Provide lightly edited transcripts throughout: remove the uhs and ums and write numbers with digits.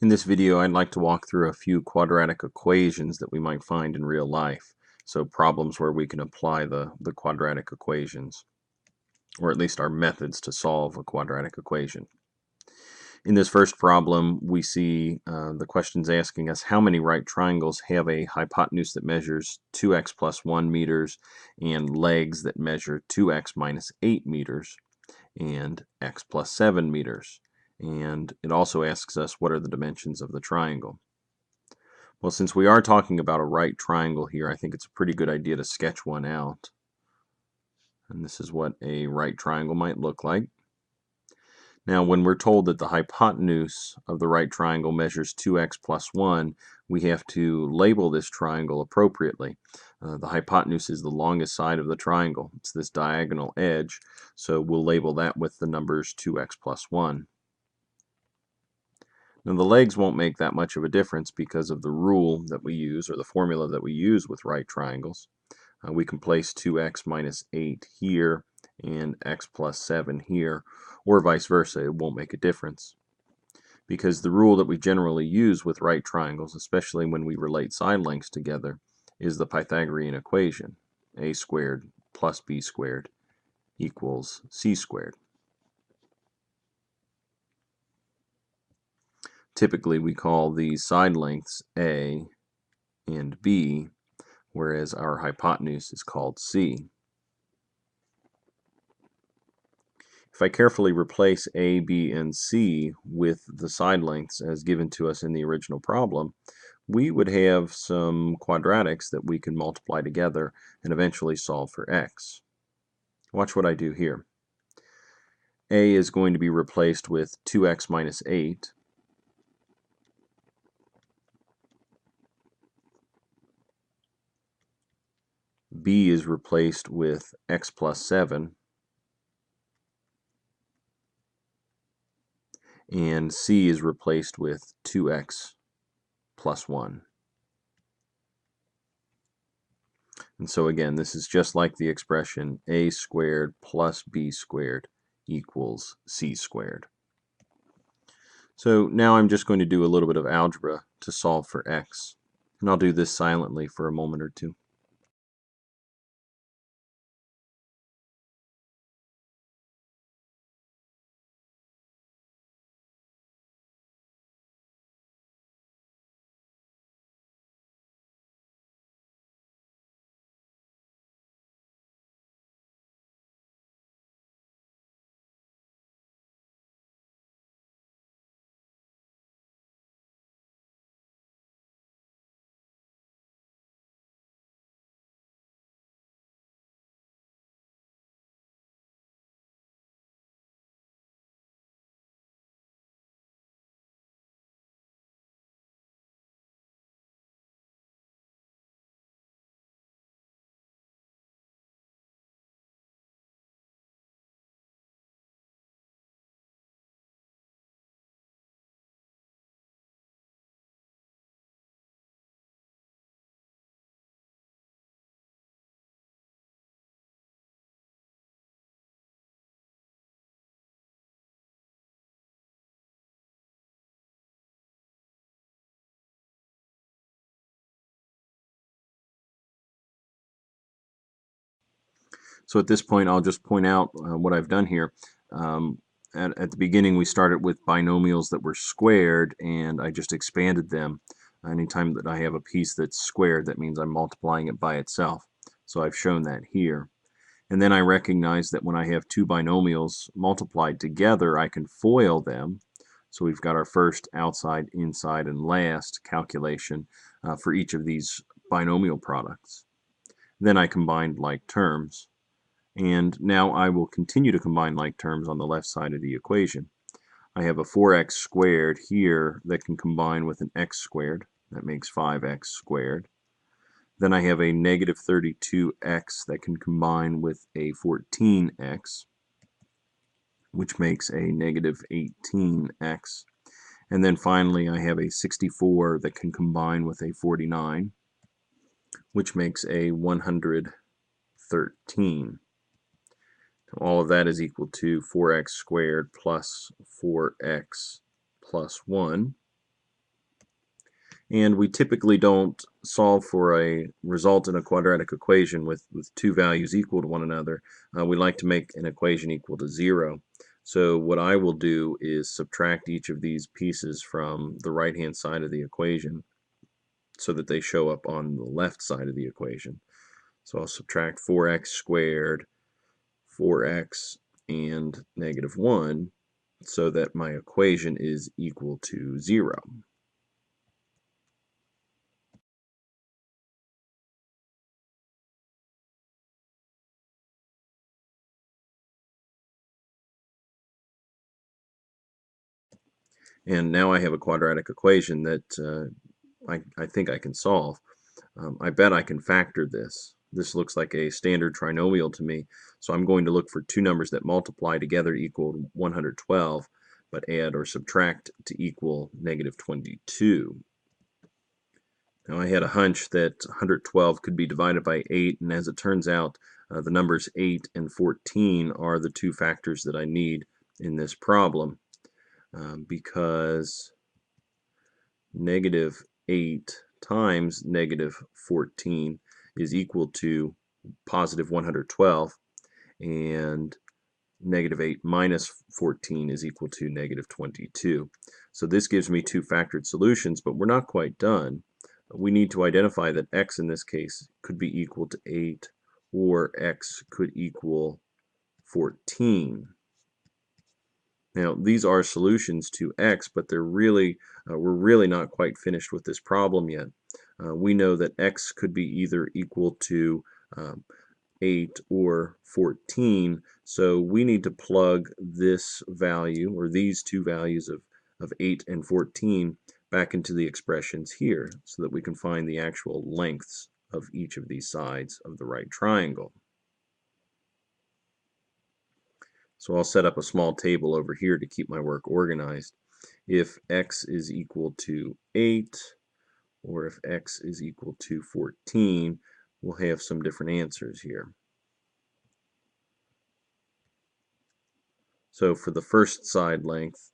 In this video, I'd like to walk through a few quadratic equations that we might find in real life. So problems where we can apply the quadratic equations, or at least our methods to solve a quadratic equation. In this first problem, we see the question's asking us how many right triangles have a hypotenuse that measures 2x plus 1 meters and legs that measure 2x minus 8 meters and x plus 7 meters. And it also asks us what are the dimensions of the triangle. Well, since we are talking about a right triangle here, I think it's a pretty good idea to sketch one out. And this is what a right triangle might look like. Now, when we're told that the hypotenuse of the right triangle measures 2x plus 1, we have to label this triangle appropriately. The hypotenuse is the longest side of the triangle. It's this diagonal edge, so we'll label that with the numbers 2x plus 1. Now, the legs won't make that much of a difference because of the rule that we use, or the formula that we use with right triangles. We can place 2x minus 8 here and x plus 7 here, or vice versa. It won't make a difference. Because the rule that we generally use with right triangles, especially when we relate side lengths together, is the Pythagorean equation. A squared plus b squared equals c squared. Typically, we call these side lengths a and b, whereas our hypotenuse is called c. If I carefully replace a, b, and c with the side lengths as given to us in the original problem, we would have some quadratics that we can multiply together and eventually solve for x. Watch what I do here. A is going to be replaced with 2x minus 8. B is replaced with x plus 7. And C is replaced with 2x plus 1. And so again, this is just like the expression a squared plus b squared equals c squared. So now I'm just going to do a little bit of algebra to solve for x. And I'll do this silently for a moment or two. So at this point, I'll just point out what I've done here. At the beginning, we started with binomials that were squared, and I just expanded them. Anytime that I have a piece that's squared, that means I'm multiplying it by itself. So I've shown that here. And then I recognize that when I have two binomials multiplied together, I can FOIL them. So we've got our first outside, inside, and last calculation for each of these binomial products. Then I combined like terms. And now I will continue to combine like terms on the left side of the equation. I have a 4x squared here that can combine with an x squared. That makes 5x squared. Then I have a negative 32x that can combine with a 14x, which makes a negative 18x. And then finally I have a 64 that can combine with a 49, which makes a 113. All of that is equal to 4x squared plus 4x plus 1. And we typically don't solve for a result in a quadratic equation with two values equal to one another. We like to make an equation equal to 0. So what I will do is subtract each of these pieces from the right-hand side of the equation so that they show up on the left side of the equation. So I'll subtract 4x squared, 4x, and -1 so that my equation is equal to 0. And now I have a quadratic equation that I think I can solve. I bet I can factor this. This looks like a standard trinomial to me, so I'm going to look for two numbers that multiply together equal 112, but add or subtract to equal -22. Now I had a hunch that 112 could be divided by 8, and as it turns out, the numbers 8 and 14 are the two factors that I need in this problem, because -8 times -14 is equal to +112, and -8 minus 14 is equal to -22. So this gives me two factored solutions, but we're not quite done. We need to identify that x in this case could be equal to 8, or x could equal 14. Now, these are solutions to x, but we're really not quite finished with this problem yet. We know that x could be either equal to 8 or 14, so we need to plug this value, or these two values of 8 and 14, back into the expressions here so that we can find the actual lengths of each of these sides of the right triangle. So I'll set up a small table over here to keep my work organized. If x is equal to 8, or if x is equal to 14, we'll have some different answers here. So for the first side length,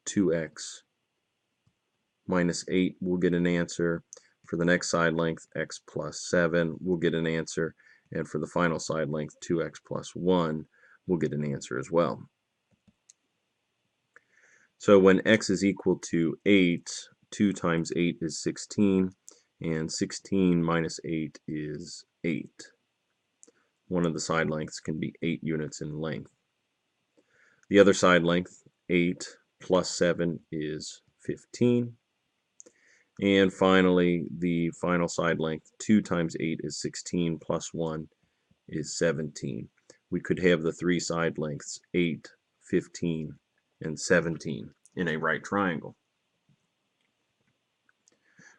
2x minus 8 will get an answer. For the next side length, x plus 7 will get an answer. And for the final side length, 2x plus 1 will get an answer as well. So when x is equal to 8, 2 times 8 is 16, and 16 minus 8 is 8. One of the side lengths can be 8 units in length. The other side length, 8 plus 7, is 15. And finally, the final side length, 2 times 8 is 16, plus 1 is 17. We could have the three side lengths, 8, 15, and 17, in a right triangle.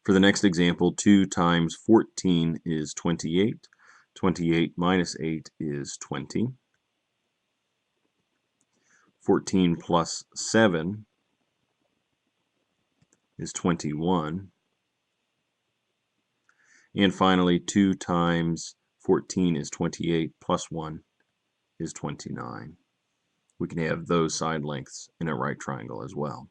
For the next example, 2 times 14 is 28. 28 minus 8 is 20. 14 plus 7 is 21. And finally, 2 times 14 is 28, plus 1 is 29. We can have those side lengths in a right triangle as well.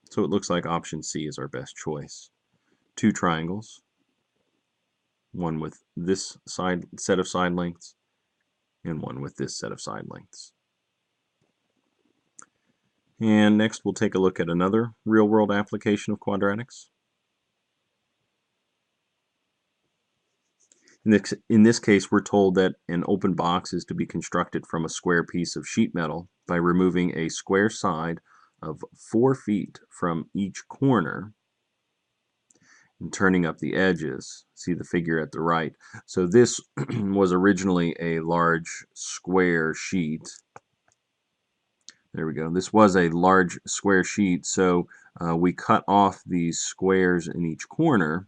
So it looks like option C is our best choice. Two triangles, one with this set of side lengths and one with this set of side lengths. And next we'll take a look at another real-world application of quadratics. In this case, we're told that an open box is to be constructed from a square piece of sheet metal by removing a square side of 4 feet from each corner and turning up the edges. See the figure at the right. So this was originally a large square sheet. There we go. This was a large square sheet, so we cut off these squares in each corner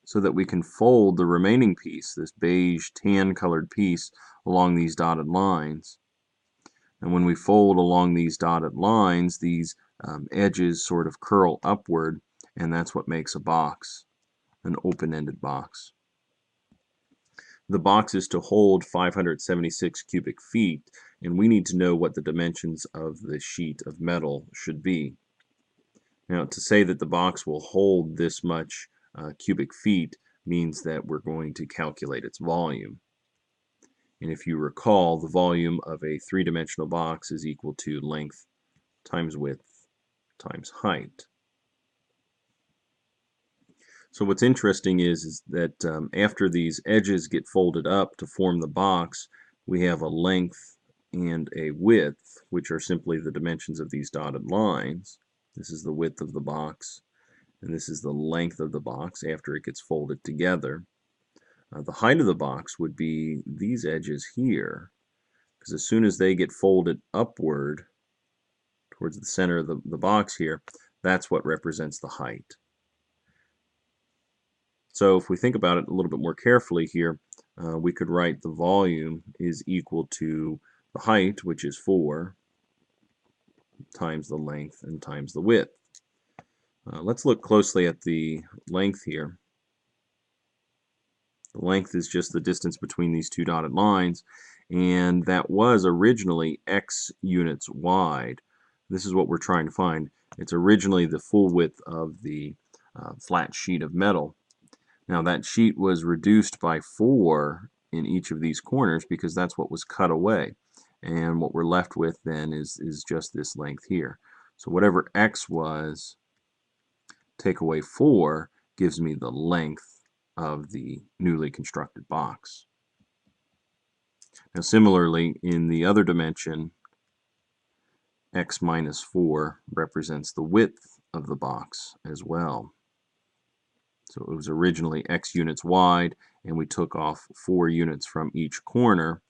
so that we can fold the remaining piece, this beige tan colored piece, along these dotted lines. And when we fold along these dotted lines, these edges sort of curl upward, and that's what makes a box, an open-ended box. The box is to hold 576 cubic feet, and we need to know what the dimensions of the sheet of metal should be. Now, to say that the box will hold this much cubic feet means that we're going to calculate its volume. And if you recall, the volume of a three-dimensional box is equal to length times width times height. So what's interesting is that after these edges get folded up to form the box, we have a length and a width, which are simply the dimensions of these dotted lines. This is the width of the box, and this is the length of the box after it gets folded together. The height of the box would be these edges here, because as soon as they get folded upward towards the center of the box here, that's what represents the height. So if we think about it a little bit more carefully here, we could write the volume is equal to the height, which is 4, times the length and times the width. Let's look closely at the length here. The length is just the distance between these two dotted lines, and that was originally x units wide. This is what we're trying to find. It's originally the full width of the flat sheet of metal. Now that sheet was reduced by 4 in each of these corners because that's what was cut away. And what we're left with then is just this length here. So whatever x was, take away 4 gives me the length of the newly constructed box. Now similarly, in the other dimension, x minus 4 represents the width of the box as well. So it was originally x units wide, and we took off 4 units from each corner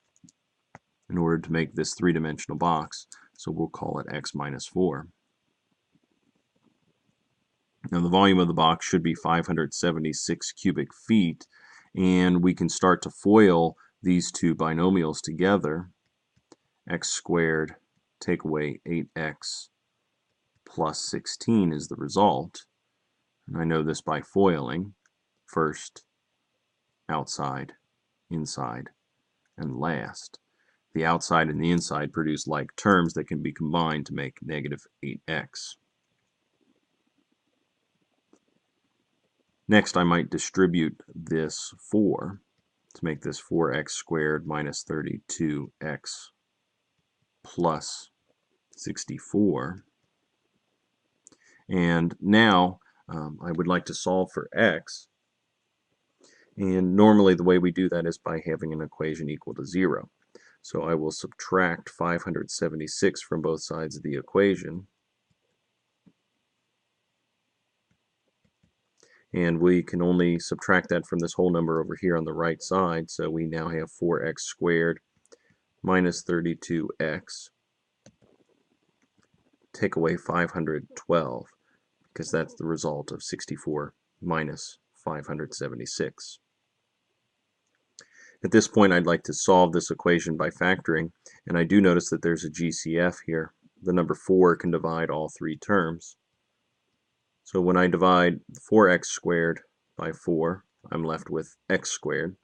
in order to make this three-dimensional box. So we'll call it x minus 4. Now the volume of the box should be 576 cubic feet, and we can start to FOIL these two binomials together. X squared take away 8x plus 16 is the result. And I know this by FOILing. First, outside, inside, and last. The outside and the inside produce like terms that can be combined to make negative 8x. Next, I might distribute this 4 to make this 4x squared minus 32x plus 64. And now I would like to solve for x. And normally the way we do that is by having an equation equal to 0. So I will subtract 576 from both sides of the equation. And we can only subtract that from this whole number over here on the right side. So we now have 4x squared minus 32x. Take away 512, because that's the result of 64 minus 576. At this point, I'd like to solve this equation by factoring, and I do notice that there's a GCF here. The number 4 can divide all 3 terms. So when I divide 4x squared by 4, I'm left with x squared.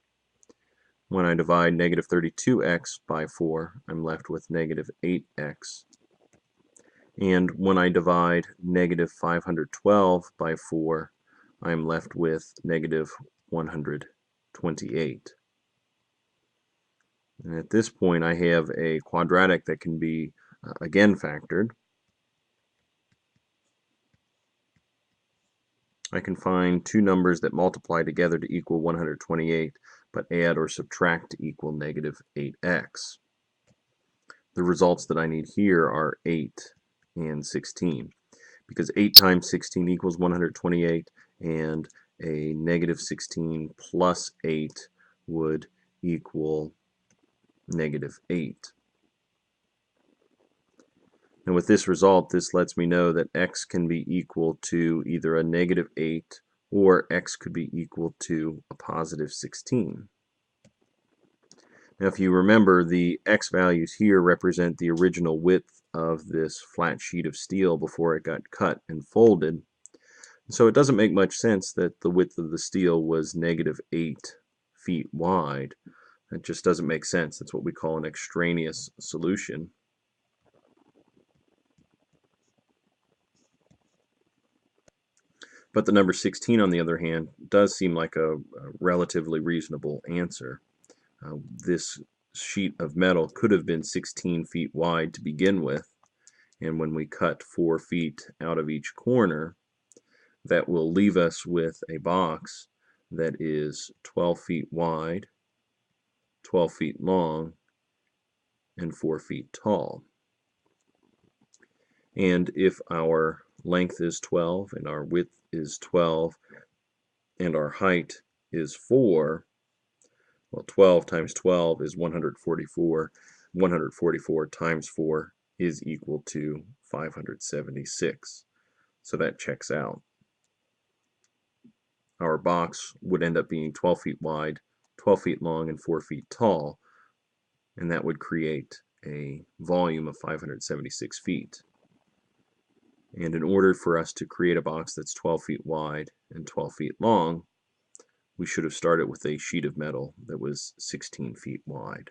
When I divide negative 32x by 4, I'm left with negative 8x. And when I divide negative 512 by 4, I'm left with negative 128. And at this point, I have a quadratic that can be again factored. I can find two numbers that multiply together to equal 128, but add or subtract to equal negative 8x. The results that I need here are 8 and 16, because 8 times 16 equals 128, and a negative 16 plus 8 would equal negative 8. And with this result, this lets me know that x can be equal to either a negative 8 or x could be equal to a positive 16. Now if you remember, the x values here represent the original width of this flat sheet of steel before it got cut and folded. So it doesn't make much sense that the width of the steel was negative 8 feet wide. It just doesn't make sense. That's what we call an extraneous solution. But the number 16, on the other hand, does seem like a relatively reasonable answer. This sheet of metal could have been 16 feet wide to begin with, and when we cut 4 feet out of each corner, that will leave us with a box that is 12 feet wide, 12 feet long, and 4 feet tall. And if our length is 12 and our width is 12 and our height is 4, well, 12 times 12 is 144. 144 times 4 is equal to 576. So that checks out. Our box would end up being 12 feet wide, 12 feet long, and 4 feet tall, and that would create a volume of 576 feet. And in order for us to create a box that's 12 feet wide and 12 feet long, we should have started with a sheet of metal that was 16 feet wide.